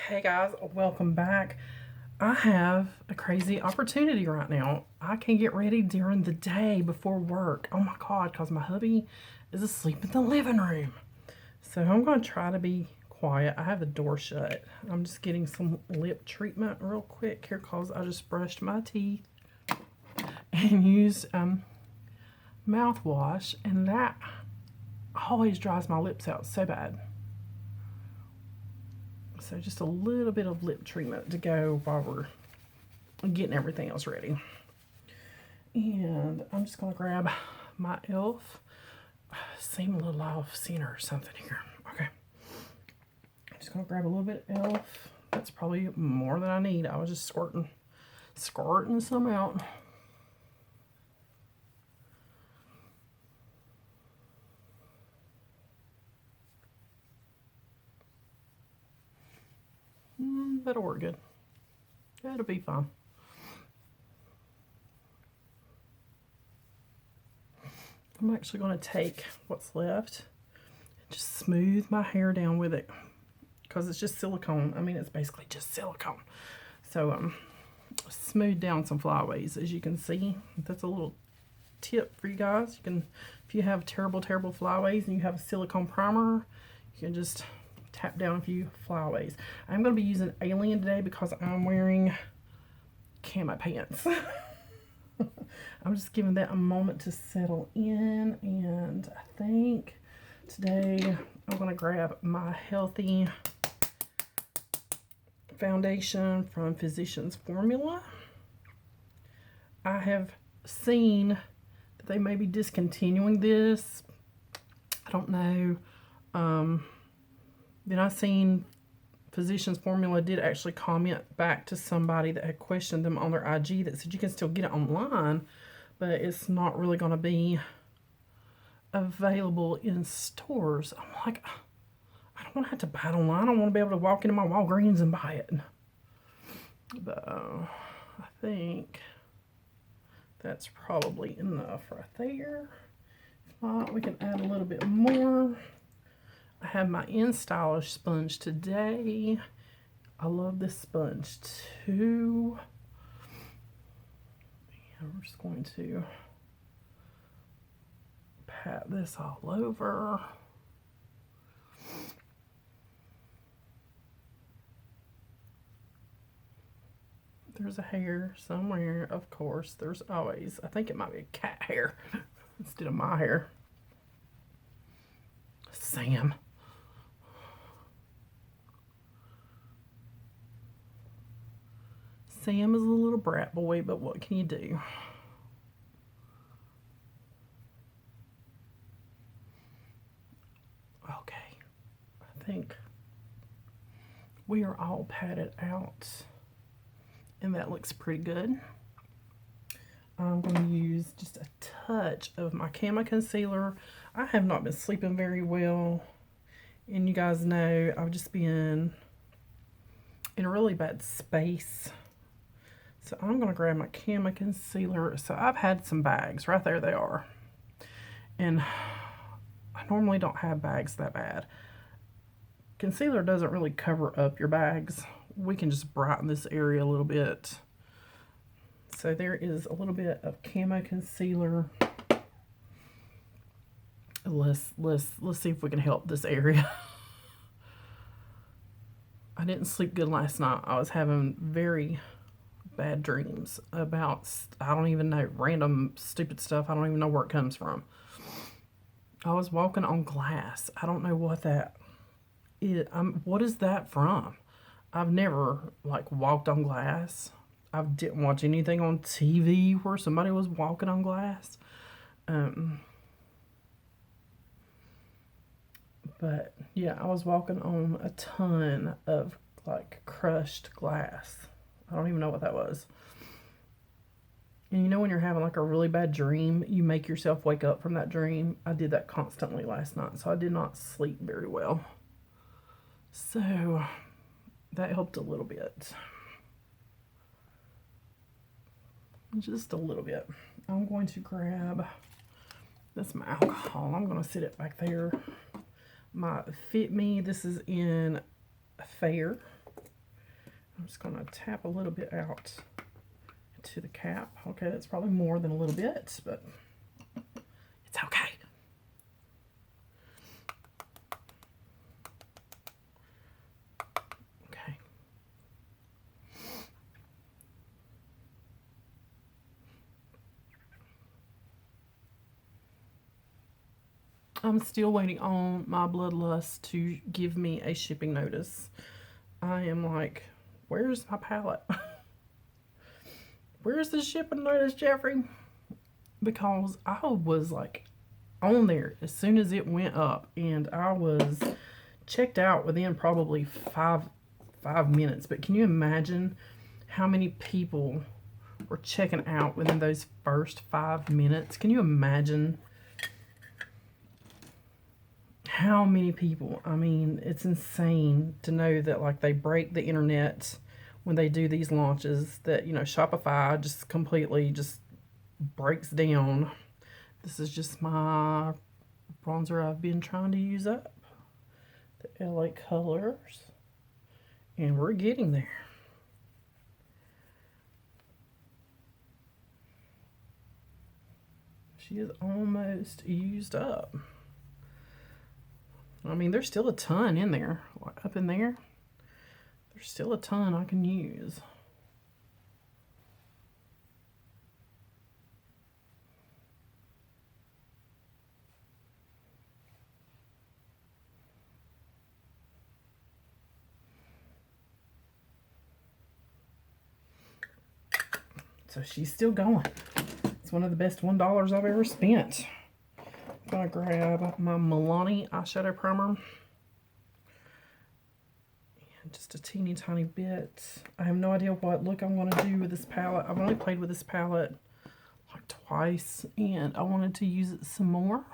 Hey guys, welcome back. I have a crazy opportunity right now. I can get ready during the day before work. Oh my God, because my hubby is asleep in the living room. So I'm going to try to be quiet. I have the door shut. I'm just getting some lip treatment real quick here because I just brushed my teeth and used mouthwash, and that always dries my lips out so bad. So just a little bit of lip treatment to go while we're getting everything else ready. And I'm just going to grab my e.l.f. Seem a little off center or something here. Okay. I'm just going to grab a little bit of e.l.f. That's probably more than I need. I was just squirting some out. That'll work good. That'll be fine. I'm actually going to take what's left and just smooth my hair down with it because it's just silicone. I mean, it's basically just silicone. So smooth down some flyaways, as you can see. That's a little tip for you guys. You can, if you have terrible flyaways and you have a silicone primer, you can just tap down a few flyaways. I'm going to be using Alien today because I'm wearing camo pants. I'm just giving that a moment to settle in, and I think today I'm going to grab my Healthy foundation from Physicians Formula. I have seen that they may be discontinuing this. I don't know. Then I seen Physicians Formula did actually comment back to somebody that had questioned them on their IG that said you can still get it online, but it's not really going to be available in stores. I'm like, I don't want to have to buy it online. I want to be able to walk into my Walgreens and buy it. But I think that's probably enough right there. If not, we can add a little bit more. I have my Instylish sponge today. I love this sponge too. And we're just going to pat this all over. There's a hair somewhere, of course. There's always, I think it might be a cat hair instead of my hair. Sam. Sam is a little brat boy, but what can you do? Okay, I think we are all patted out, and that looks pretty good. I'm going to use just a touch of my Camo concealer. I have not been sleeping very well, and you guys know I've just been in a really bad space. So I'm going to grab my Camo concealer. So I've had some bags. Right there they are. And I normally don't have bags that bad. Concealer doesn't really cover up your bags. We can just brighten this area a little bit. So there is a little bit of Camo concealer. Let's see if we can help this area. I didn't sleep good last night. I was having very bad dreams about, I don't even know, random stupid stuff. I don't even know where it comes from. I was walking on glass. I don't know what that is. What is that from? I've never like walked on glass. I didn't watch anything on TV where somebody was walking on glass. But yeah, I was walking on a ton of like crushed glass. I don't even know what that was. And you know when you're having like a really bad dream, you make yourself wake up from that dream? I did that constantly last night, so I did not sleep very well. So that helped a little bit. Just a little bit. I'm going to grab this my alcohol. I'm going to sit it back there. My Fit Me, this is in Fair. I'm just going to tap a little bit out to the cap. Okay, that's probably more than a little bit, but it's okay. Okay. I'm still waiting on my bloodlust to give me a shipping notice. I am like, where's my palette? Where's the shipping notice, Jeffrey? Because I was like on there as soon as it went up, and I was checked out within probably five minutes. But can you imagine how many people were checking out within those first 5 minutes? Can you imagine how many people? I mean, it's insane to know that like they break the internet when they do these launches, that, you know, Shopify just completely just breaks down. This is just my bronzer I've been trying to use up, the LA Colors, and we're getting there. She is almost used up. I mean, there's still a ton in there, up in there. There's still a ton I can use. So she's still going. It's one of the best $1 I've ever spent. I'm gonna grab my Milani eyeshadow primer. And just a teeny tiny bit. I have no idea what look I'm gonna do with this palette. I've only played with this palette like twice, and I wanted to use it some more.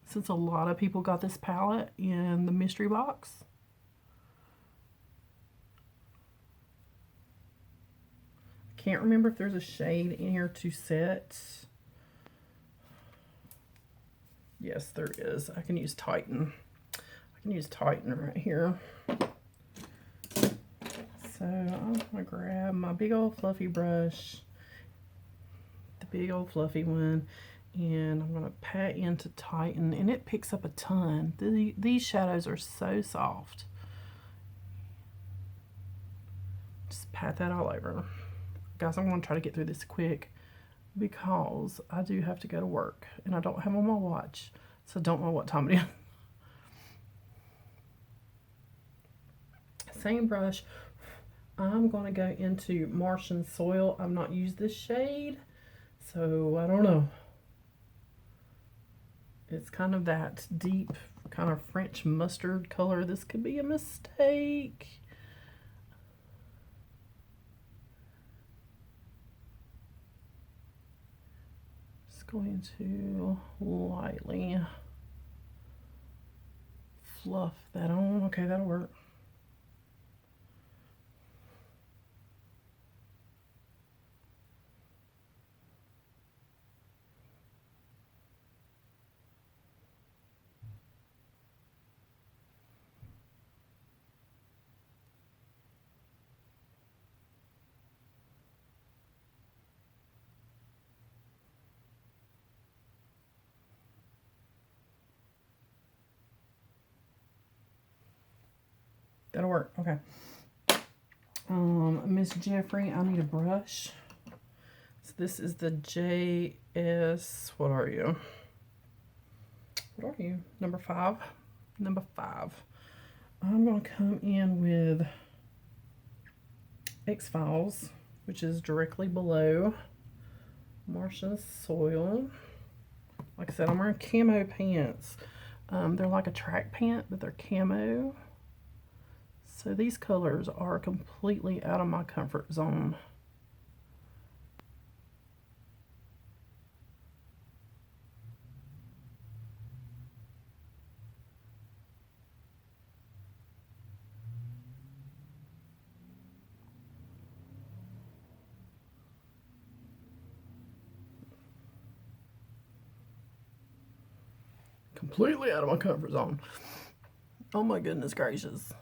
Since a lot of people got this palette in the mystery box. Can't remember if there's a shade in here to set. Yes, there is. I can use Titan. I can use Titan right here. So I'm gonna grab my big old fluffy brush, the big old fluffy one, and I'm gonna pat into Titan, and it picks up a ton. These shadows are so soft. Just pat that all over. Guys, I'm going to try to get through this quick because I do have to go to work and I don't have on my watch, so I don't know what time it is. Same brush. I'm going to go into Martian Soil. I've not used this shade, so I don't know. It's kind of that deep kind of French mustard color. This could be a mistake. Going to lightly fluff that on. Okay, that'll work. That'll work. Okay. Miss Jeffrey, I need a brush. So this is the JS. What are you? What are you? Number 5. Number 5. I'm going to come in with X-Files, which is directly below Martian Soil. Like I said, I'm wearing camo pants. They're like a track pant, but they're camo. So these colors are completely out of my comfort zone. Completely out of my comfort zone. Oh my goodness gracious.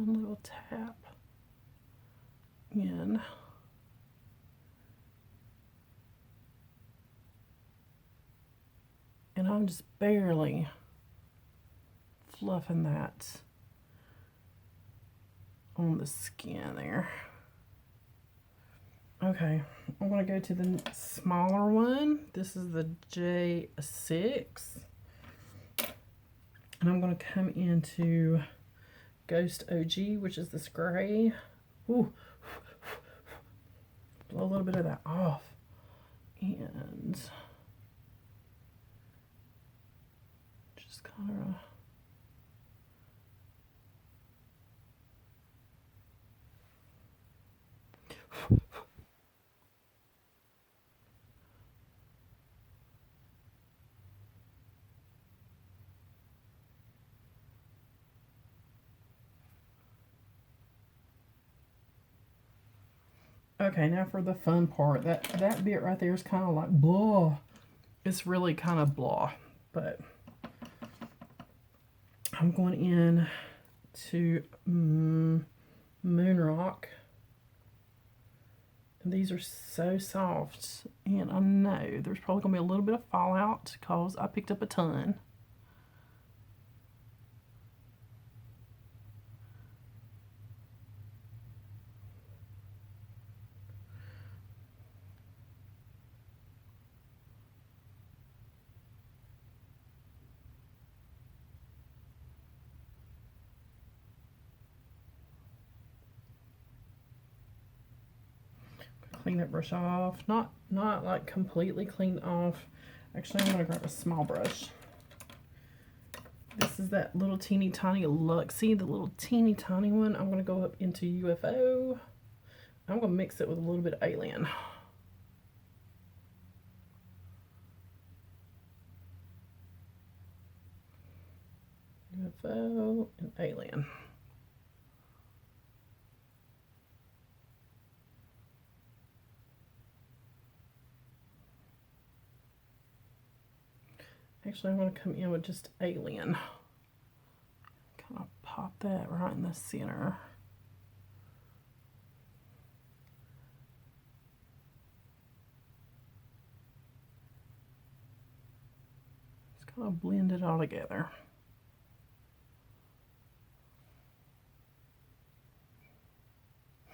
one little tap in. And I'm just barely fluffing that on the skin there. Okay, I'm going to go to the smaller one. This is the J6. And I'm going to come into Ghost OG, which is this gray. Ooh. Blow a little bit of that off. And just kind of... Okay, now for the fun part. That bit right there is kind of like blah. It's really kind of blah, but I'm going in to Moon Rock. And these are so soft, and I know there's probably going to be a little bit of fallout because I picked up a ton. Clean that brush off. Not like completely clean off. Actually, I'm going to grab a small brush. This is that little teeny tiny Luxie, the little teeny tiny one. I'm going to go up into UFO. I'm going to mix it with a little bit of Alien. UFO and Alien. Actually, I'm going to come in with just Alien. Kind of pop that right in the center. Just kind of blend it all together.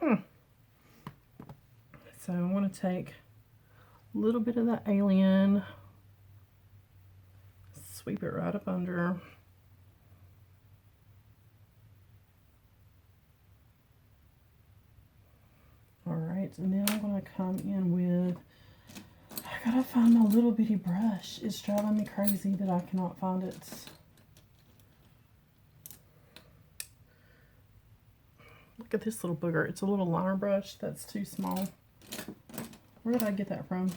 So I want to take a little bit of the Alien, sweep it right up under. Alright, and then I'm going to come in with, I gotta find my little bitty brush. It's driving me crazy that I cannot find it. Look at this little booger. It's a little liner brush that's too small. Where did I get that from?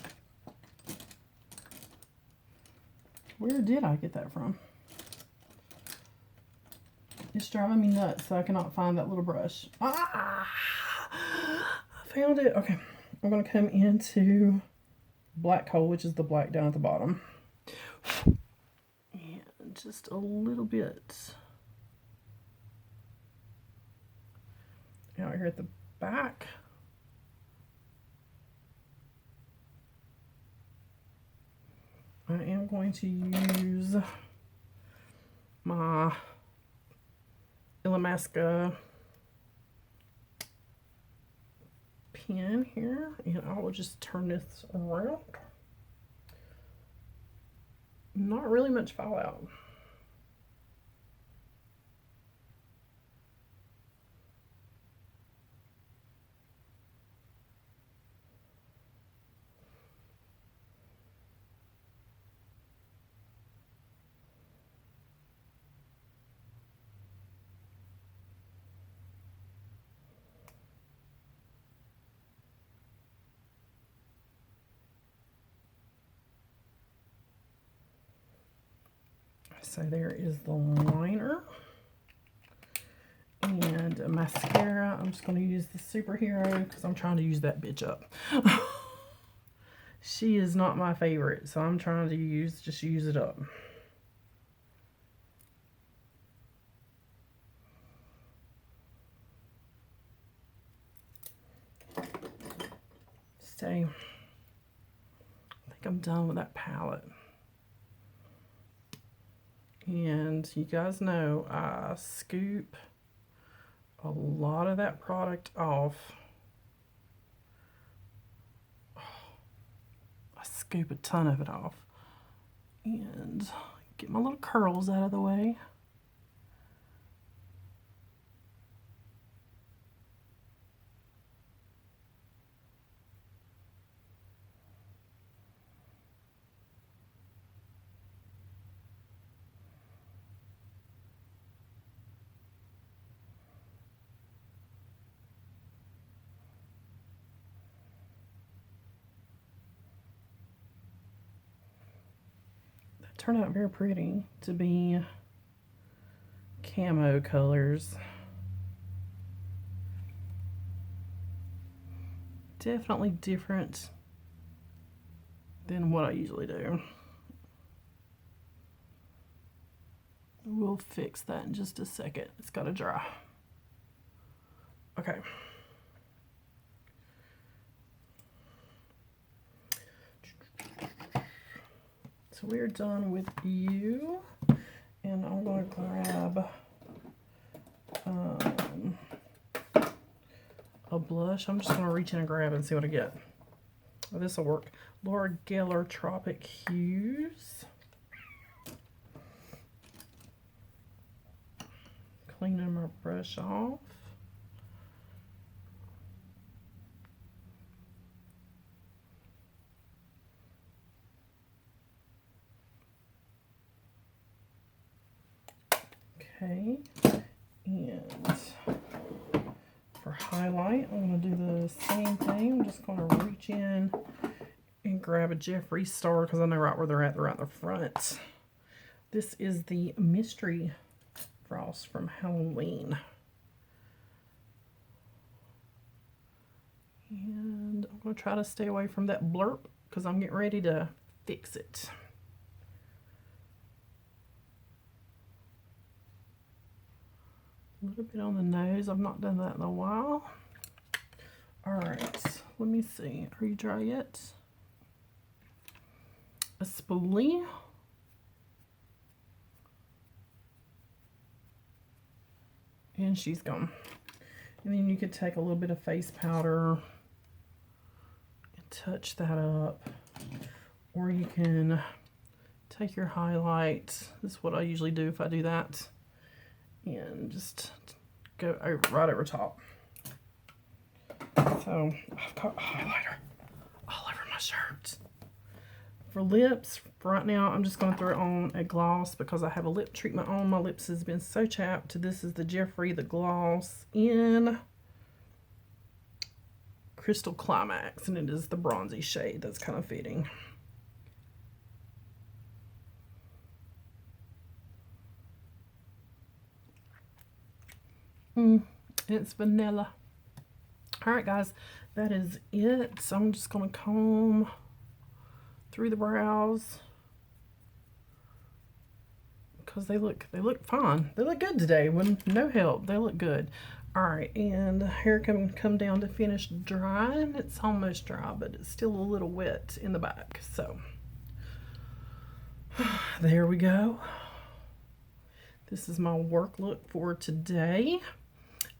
Where did I get that from? It's driving me nuts, so I cannot find that little brush. Ah! I found it. Okay, I'm going to come into Black Hole, which is the black down at the bottom. And just a little bit out here at the back. I am going to use my Illamasqua pen here, and I will just turn this around. Not really much fallout. So there is the liner. And a mascara. I'm just going to use the Superhero because I'm trying to use that bitch up. She is not my favorite, so I'm trying to just use it up. say, I think I'm done with that palette. And you guys know I scoop a lot of that product off. I scoop a ton of it off. And get my little curls out of the way. Turned out very pretty to be camo colors. Definitely different than what I usually do. We'll fix that in just a second. It's got to dry. Okay. So we're done with you, and I'm going to grab a blush. I'm just going to reach in and grab and see what I get. Oh, this will work. Laura Geller Tropic Hues. Cleaning my brush off. Okay, and for highlight, I'm going to do the same thing. I'm just going to reach in and grab a Jeffree Star because I know right where they're at. They're at the front. This is the Mystery Frost from Halloween. And I'm going to try to stay away from that blurb because I'm getting ready to fix it. A little bit on the nose. I've not done that in a while. All right, let me see. Are you dry yet? A spoolie. And she's gone. And then you could take a little bit of face powder and touch that up. Or you can take your highlight. This is what I usually do if I do that. And just go right over top. So I've got highlighter all over my shirt. For lips, right now I'm just going to throw on a gloss because I have a lip treatment on. My lips has been so chapped. This is the Jeffree, the gloss in Crystal Climax, and it is the bronzy shade that's kind of fitting. It's vanilla. All right, guys, that is it. So I'm just going to comb through the brows because they look fine. They look good today with no help. They look good. All right, and hair can come down to finish drying. It's almost dry, but it's still a little wet in the back. So there we go. This is my work look for today.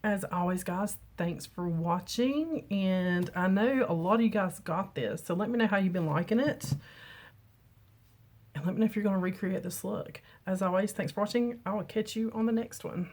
As always, guys, thanks for watching. And I know a lot of you guys got this, so let me know how you've been liking it. And let me know if you're going to recreate this look. As always, thanks for watching. I will catch you on the next one.